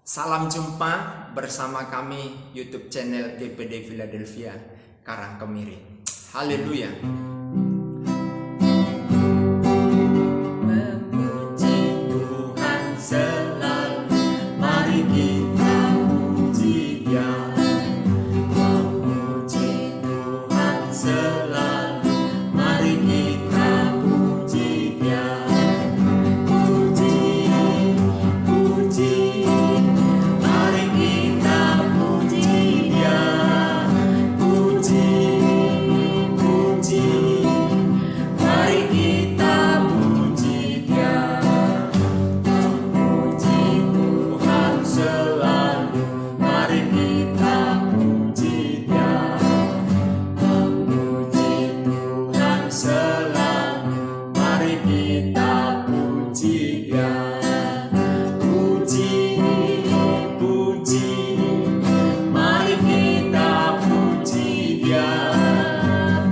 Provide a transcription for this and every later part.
Salam jumpa bersama kami YouTube channel GPD Philadelphia Karangkemiri. Haleluya. Memuji Tuhan selalu, mari kita puji Dia. Memuji Tuhan selalu, mari kita puji Dia. Puji, puji, mari kita puji Dia. Puji, puji, mari kita puji Dia. Memuji Tuhan selalu, mari kita puji Dia. Memuji Tuhan selalu, mari kita puji Dia. Puji, puji, mari kita puji Dia.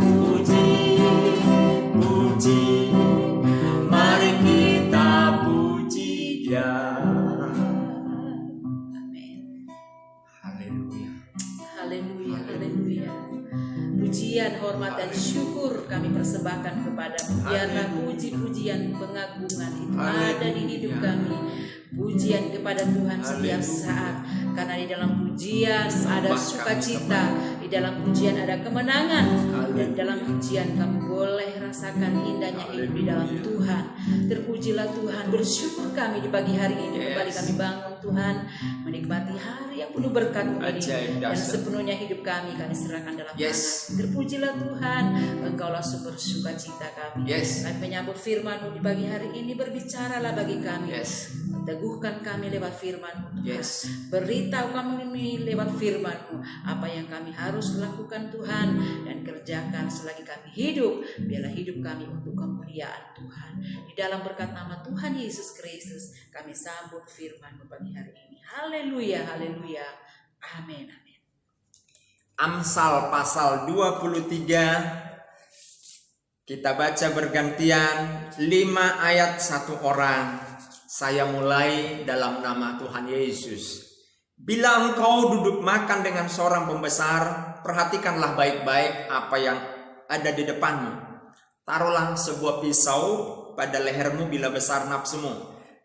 Puji, puji, mari kita puji Dia. Amin. Haleluya. Haleluya, haleluya. Pujian, hormat dan syukur kami persembahkan kepadamu. Biarlah puji-pujian pengagungan itu ada di hidup kami. Pujian kepada Tuhan setiap saat. Karena di dalam pujian ada sukacita, di dalam pujian ada kemenangan, dan dalam pujian kamu boleh rasakan indahnya hidup di dalam Tuhan. Terpujilah Tuhan, bersyukur kami di pagi hari ini. Kembali kami bangun Tuhan, menikmati hari yang penuh berkat ini, dan sepenuhnya hidup kami serahkan dalam tangan. Terpujilah Tuhan, Engkaulah sumber sukacita kami. Kami menyambut firman-Mu di pagi hari ini, berbicaralah bagi kami. Teguhkan kami lewat firman-Mu Tuhan. Beritahu kami lewat firman-Mu apa yang kami harus lakukan Tuhan, dan kerjakan selagi kami hidup. Biarlah hidup kami untuk kemuliaan Tuhan. Di dalam berkat nama Tuhan Yesus Kristus kami sambut firman-Mu pagi hari ini. Haleluya, haleluya. Amin, amin. Amsal pasal 23, kita baca bergantian 5 ayat 1 orang. Saya mulai dalam nama Tuhan Yesus. Bila engkau duduk makan dengan seorang pembesar, perhatikanlah baik-baik apa yang ada di depanmu. Taruhlah sebuah pisau pada lehermu bila besar nafsumu.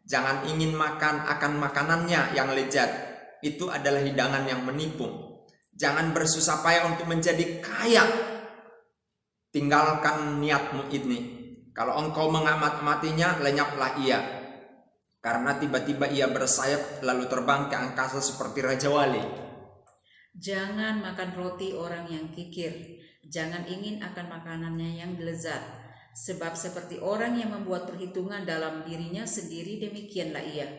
Jangan ingin makan akan makanannya yang lezat. Itu adalah hidangan yang menipu. Jangan bersusah payah untuk menjadi kaya. Tinggalkan niatmu ini. Kalau engkau mengamat-amatinya, lenyaplah ia. Karena tiba-tiba ia bersayap lalu terbang ke angkasa seperti Raja Wali. Jangan makan roti orang yang kikir. Jangan ingin akan makanannya yang lezat. Sebab seperti orang yang membuat perhitungan dalam dirinya sendiri, demikianlah ia.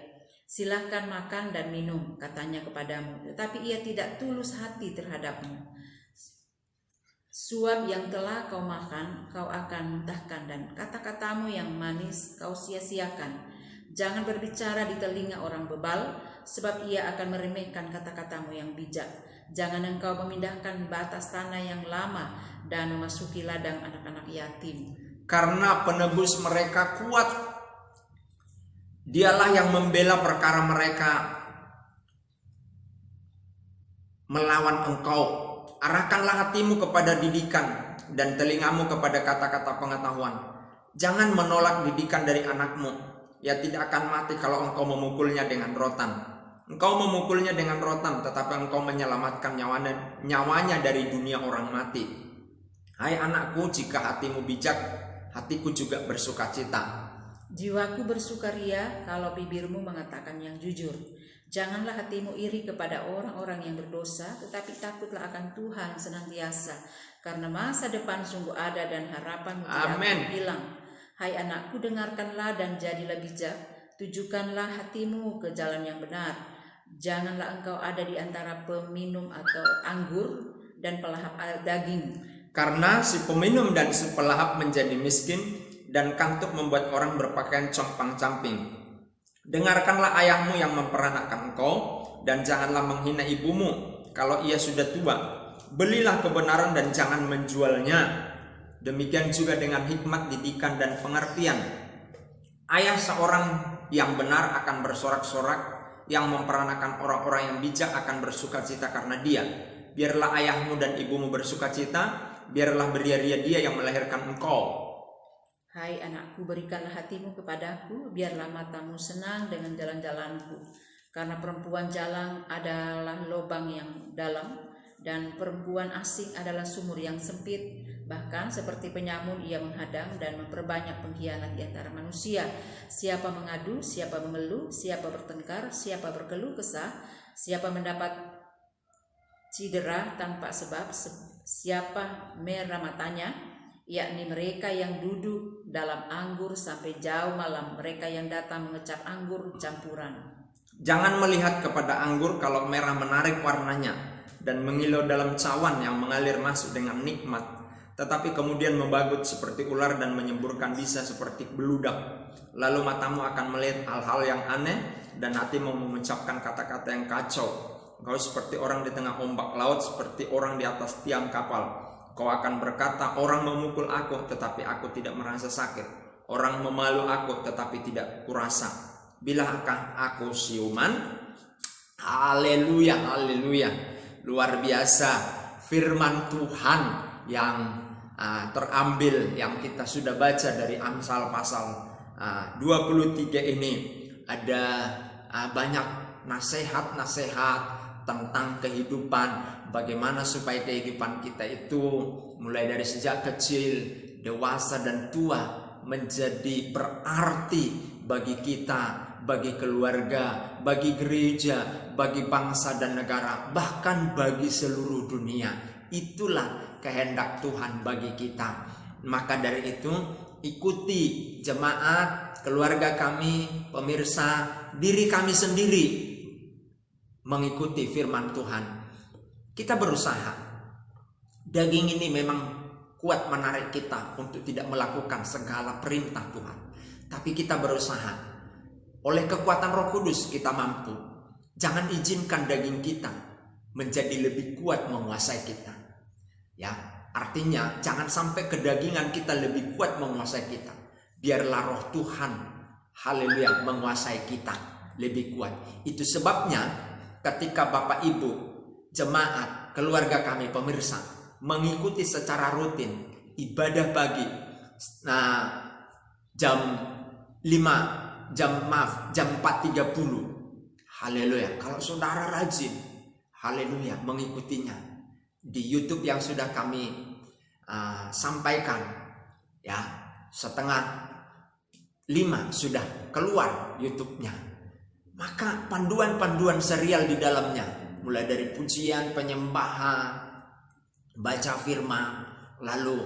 Silahkan makan dan minum, katanya kepadamu, tetapi ia tidak tulus hati terhadapmu. Suap yang telah kau makan, kau akan muntahkan, dan kata-katamu yang manis kau sia-siakan. Jangan berbicara di telinga orang bebal, sebab ia akan meremehkan kata-katamu yang bijak. Jangan engkau memindahkan batas tanah yang lama, dan memasuki ladang anak-anak yatim. Karena penebus mereka kuat. Dialah yang membela perkara mereka melawan engkau. Arahkanlah hatimu kepada didikan, dan telingamu kepada kata-kata pengetahuan. Jangan menolak didikan dari anakmu. Ia tidak akan mati kalau engkau memukulnya dengan rotan. Engkau memukulnya dengan rotan, tetapi engkau menyelamatkan nyawanya dari dunia orang mati. Hai anakku, jika hatimu bijak, hatiku juga bersukacita. Jiwaku bersukaria kalau bibirmu mengatakan yang jujur. Janganlah hatimu iri kepada orang-orang yang berdosa, tetapi takutlah akan Tuhan senantiasa. Karena masa depan sungguh ada dan harapanmu tidak akan hilang. Hai anakku, dengarkanlah dan jadilah bijak. Tujukanlah hatimu ke jalan yang benar. Janganlah engkau ada di antara peminum atau anggur dan pelahap daging. Karena si peminum dan si pelahap menjadi miskin, dan kantuk membuat orang berpakaian compang-camping. Dengarkanlah ayahmu yang memperanakkan engkau, dan janganlah menghina ibumu kalau ia sudah tua. Belilah kebenaran dan jangan menjualnya. Demikian juga dengan hikmat, didikan, dan pengertian. Ayah seorang yang benar akan bersorak-sorak, yang memperanakan orang-orang yang bijak akan bersukacita karena dia. Biarlah ayahmu dan ibumu bersukacita, biarlah beria-ria dia yang melahirkan engkau. Hai anakku, berikanlah hatimu kepadaku, biarlah matamu senang dengan jalan-jalanku. Karena perempuan jalang adalah lubang yang dalam, dan perempuan asing adalah sumur yang sempit. Bahkan seperti penyamun ia menghadang dan memperbanyak pengkhianat di antara manusia. Siapa mengadu, siapa mengeluh, siapa bertengkar, siapa berkeluh kesah, siapa mendapat cedera tanpa sebab, siapa merah matanya, yakni mereka yang duduk dalam anggur sampai jauh malam, mereka yang datang mengecap anggur campuran. Jangan melihat kepada anggur kalau merah menarik warnanya dan mengilau dalam cawan yang mengalir masuk dengan nikmat, tetapi kemudian membagut seperti ular dan menyemburkan bisa seperti beludak. Lalu matamu akan melihat hal-hal yang aneh dan hatimu mengucapkan kata-kata yang kacau. Engkau seperti orang di tengah ombak laut, seperti orang di atas tiang kapal. Kau akan berkata, orang memukul aku tetapi aku tidak merasa sakit. Orang memalu aku tetapi tidak kurasa. Bilakah aku siuman? Haleluya, haleluya. Luar biasa firman Tuhan yang terambil, yang kita sudah baca dari Amsal pasal 23 ini. Ada banyak nasihat-nasihat tentang kehidupan, bagaimana supaya kehidupan kita itu mulai dari sejak kecil, dewasa dan tua menjadi berarti bagi kita, bagi keluarga, bagi gereja, bagi bangsa dan negara, bahkan bagi seluruh dunia. Itulah kehendak Tuhan bagi kita. Maka dari itu, ikuti jemaat, keluarga kami, pemirsa, diri kami sendiri mengikuti firman Tuhan. Kita berusaha. Daging ini memang kuat menarik kita untuk tidak melakukan segala perintah Tuhan. Tapi kita berusaha. Oleh kekuatan Roh Kudus kita mampu. Jangan izinkan daging kita menjadi lebih kuat menguasai kita. Ya, artinya jangan sampai kedagingan kita lebih kuat menguasai kita. Biarlah Roh Tuhan, haleluya, menguasai kita lebih kuat. Itu sebabnya ketika Bapak Ibu, jemaat, keluarga kami, pemirsa mengikuti secara rutin ibadah pagi, jam 4.30, haleluya. Kalau saudara rajin, haleluya, mengikutinya di YouTube yang sudah kami sampaikan, ya, 4:30 sudah keluar YouTube-nya. Maka panduan-panduan serial di dalamnya, mulai dari pujian, penyembahan, baca firman, lalu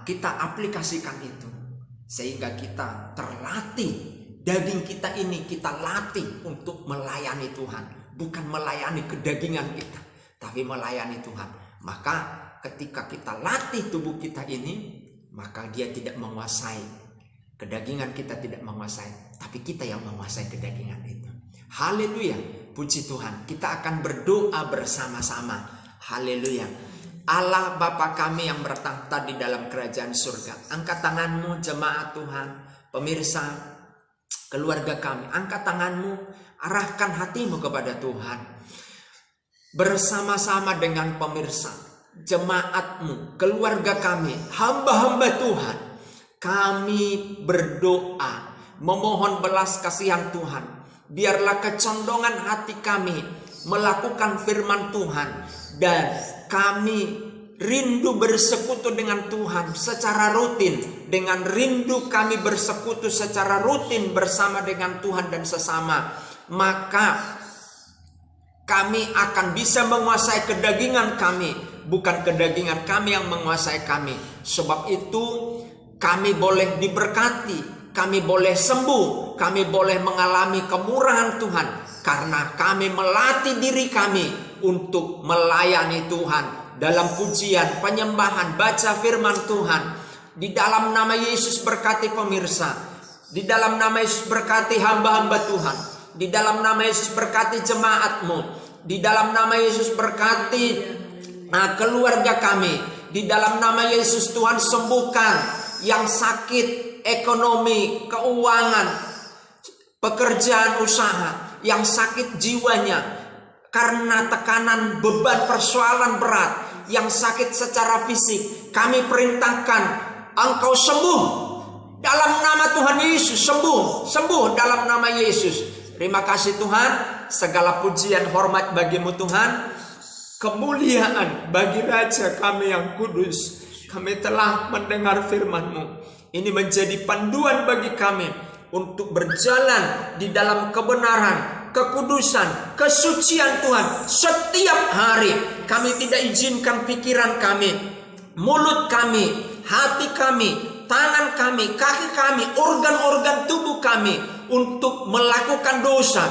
kita aplikasikan itu sehingga kita terlatih. Daging kita ini kita latih untuk melayani Tuhan, bukan melayani kedagingan kita, tapi melayani Tuhan. Maka ketika kita latih tubuh kita ini, maka dia tidak menguasai kedagingan, kita tidak menguasai, tapi kita yang menguasai kedagingan itu. Haleluya, puji Tuhan. Kita akan berdoa bersama-sama. Haleluya. Allah Bapa kami yang bertahta di dalam kerajaan surga, angkat tanganmu jemaat Tuhan, pemirsa, keluarga kami, angkat tanganmu, arahkan hatimu kepada Tuhan. Bersama-sama dengan pemirsa, jemaatmu, keluarga kami, hamba-hamba Tuhan, kami berdoa, memohon belas kasihan Tuhan. Biarlah kecondongan hati kami melakukan firman Tuhan, dan kami rindu bersekutu dengan Tuhan secara rutin. Dengan rindu kami bersekutu secara rutin bersama dengan Tuhan dan sesama, maka kami akan bisa menguasai kedagingan kami, bukan kedagingan kami yang menguasai kami. Sebab itu kami boleh diberkati, kami boleh sembuh, kami boleh mengalami kemurahan Tuhan, karena kami melatih diri kami untuk melayani Tuhan dalam pujian, penyembahan, baca firman Tuhan. Di dalam nama Yesus berkati pemirsa, di dalam nama Yesus berkati hamba-hamba Tuhan, di dalam nama Yesus berkati jemaatmu, di dalam nama Yesus berkati keluarga kami, di dalam nama Yesus Tuhan sembuhkan yang sakit, ekonomi, keuangan, pekerjaan usaha. yang sakit jiwanya karena tekanan beban persoalan berat, yang sakit secara fisik, kami perintahkan engkau sembuh dalam nama Tuhan Yesus. Sembuh dalam nama Yesus. Terima kasih Tuhan, segala pujian hormat bagimu Tuhan, kemuliaan bagi Raja kami yang kudus. Kami telah mendengar firman-Mu. Ini menjadi panduan bagi kami untuk berjalan di dalam kebenaran, kekudusan, kesucian Tuhan setiap hari. Kami tidak izinkan pikiran kami, mulut kami, hati kami, tangan kami, kaki kami, organ-organ tubuh kami untuk melakukan dosa.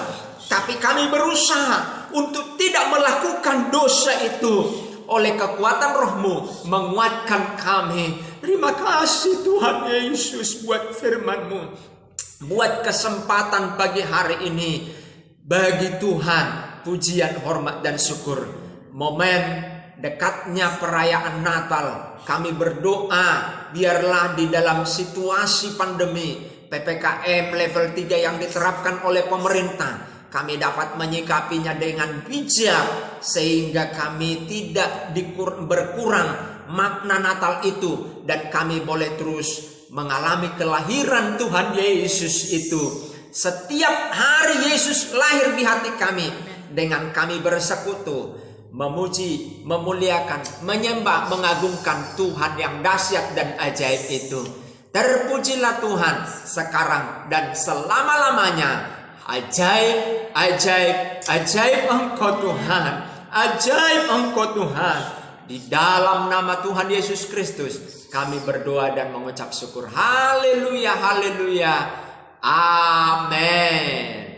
Tapi kami berusaha untuk tidak melakukan dosa itu. Oleh kekuatan Roh-Mu menguatkan kami. Terima kasih Tuhan Yesus buat firman-Mu, buat kesempatan pagi hari ini. Bagi Tuhan pujian, hormat dan syukur. Momen dekatnya perayaan Natal, kami berdoa biarlah di dalam situasi pandemi PPKM level 3 yang diterapkan oleh pemerintah, kami dapat menyikapinya dengan bijak sehingga kami tidak berkurang makna Natal itu, dan kami boleh terus mengalami kelahiran Tuhan Yesus itu. Setiap hari Yesus lahir di hati kami, dengan kami bersekutu memuji, memuliakan, menyembah, mengagungkan Tuhan yang dahsyat dan ajaib itu. Terpujilah Tuhan sekarang dan selama-lamanya. Ajaib, ajaib, ajaib Engkau Tuhan. Ajaib Engkau Tuhan. Di dalam nama Tuhan Yesus Kristus kami berdoa dan mengucap syukur. Haleluya, haleluya. Amin.